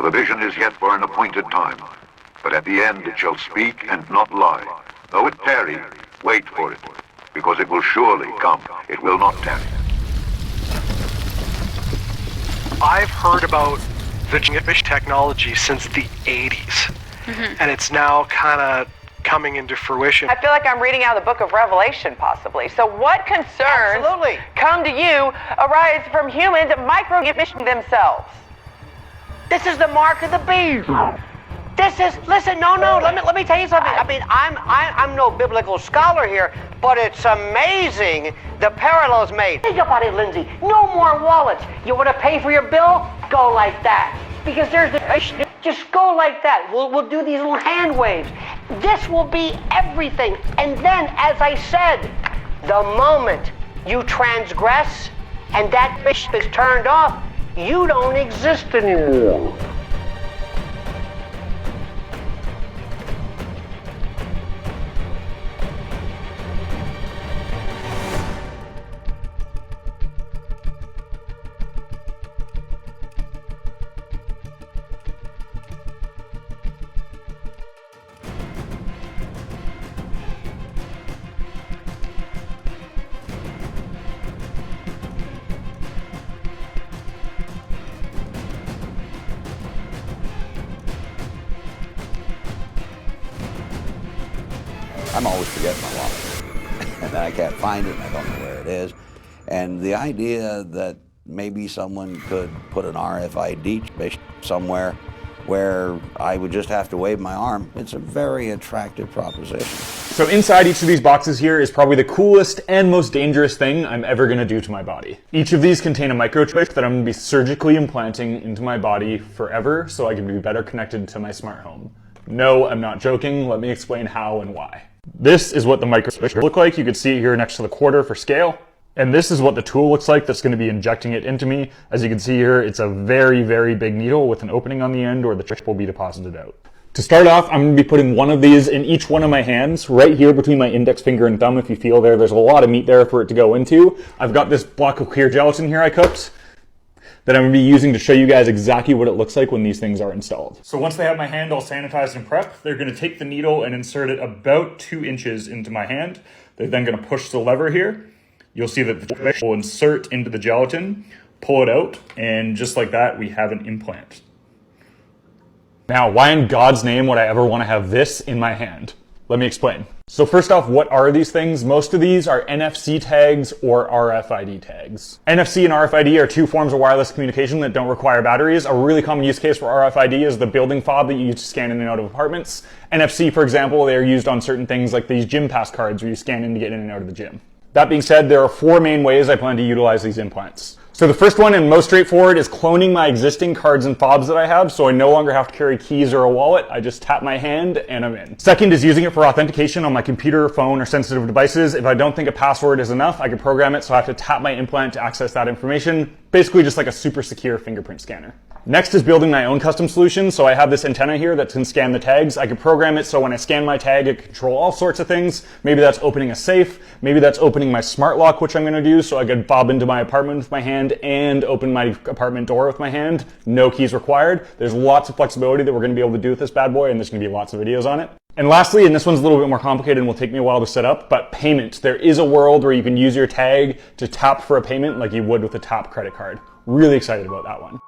For the vision is yet for an appointed time, but at the end it shall speak and not lie. Though it tarry, wait for it, because it will surely come. It will not tarry. I've heard about the fish technology since the 80s, and it's now kind of coming into fruition. I feel like I'm reading out of the book of Revelation, possibly. So what concerns come to you arise from humans micro-fishing themselves? This is the mark of the beast. This is, listen, no, let me tell you something. I mean, I'm no biblical scholar here, but it's amazing the parallels made. Think about it, Lindsay. No more wallets. You want to pay for your bill? Go like that. Because there's the, just go like that. We'll do these little hand waves. This will be everything. And then, as I said, the moment you transgress and that fish is turned off, you don't exist anymore. I'm always forgetting my wallet, and I can't find it, and I don't know where it is. And the idea that maybe someone could put an RFID somewhere where I would just have to wave my arm, it's a very attractive proposition. So inside each of these boxes here is probably the coolest and most dangerous thing I'm ever going to do to my body. Each of these contain a microchip that I'm going to be surgically implanting into my body forever so I can be better connected to my smart home. No, I'm not joking. Let me explain how and why. This is what the microchip look like. You can see it here next to the quarter for scale. And this is what the tool looks like that's going to be injecting it into me. As you can see here, it's a very, very big needle with an opening on the end where the chip will be deposited out. To start off, I'm going to be putting one of these in each one of my hands, right here between my index finger and thumb. If you feel there's a lot of meat there for it to go into. I've got this block of clear gelatin here I cooked that I'm going to be using to show you guys exactly what it looks like when these things are installed. So once they have my hand all sanitized and prepped, they're going to take the needle and insert it about 2 inches into my hand. They're then going to push the lever here. You'll see that the fish will insert into the gelatin, pull it out, and just like that, we have an implant. Now, why in God's name would I ever want to have this in my hand? Let me explain. So first off, what are these things? Most of these are NFC tags or RFID tags. NFC and RFID are 2 forms of wireless communication that don't require batteries. A really common use case for RFID is the building fob that you use to scan in and out of apartments. NFC, for example, they are used on certain things like these gym pass cards where you scan in to get in and out of the gym. That being said, there are 4 main ways I plan to utilize these implants. So the first one and most straightforward is cloning my existing cards and fobs that I have so I no longer have to carry keys or a wallet. I just tap my hand and I'm in. Second is using it for authentication on my computer, phone, or sensitive devices. If I don't think a password is enough, I can program it so I have to tap my implant to access that information. Basically just like a super secure fingerprint scanner. Next is building my own custom solution. So I have this antenna here that can scan the tags. I can program it so when I scan my tag, it can control all sorts of things. Maybe that's opening a safe. Maybe that's opening my smart lock, which I'm going to do so I can fob into my apartment with my hand and open my apartment door with my hand. No keys required. There's lots of flexibility that we're going to be able to do with this bad boy, and there's going to be lots of videos on it. And lastly, and this one's a little bit more complicated and will take me a while to set up, but payment. There is a world where you can use your tag to tap for a payment like you would with a tap credit card. Really excited about that one.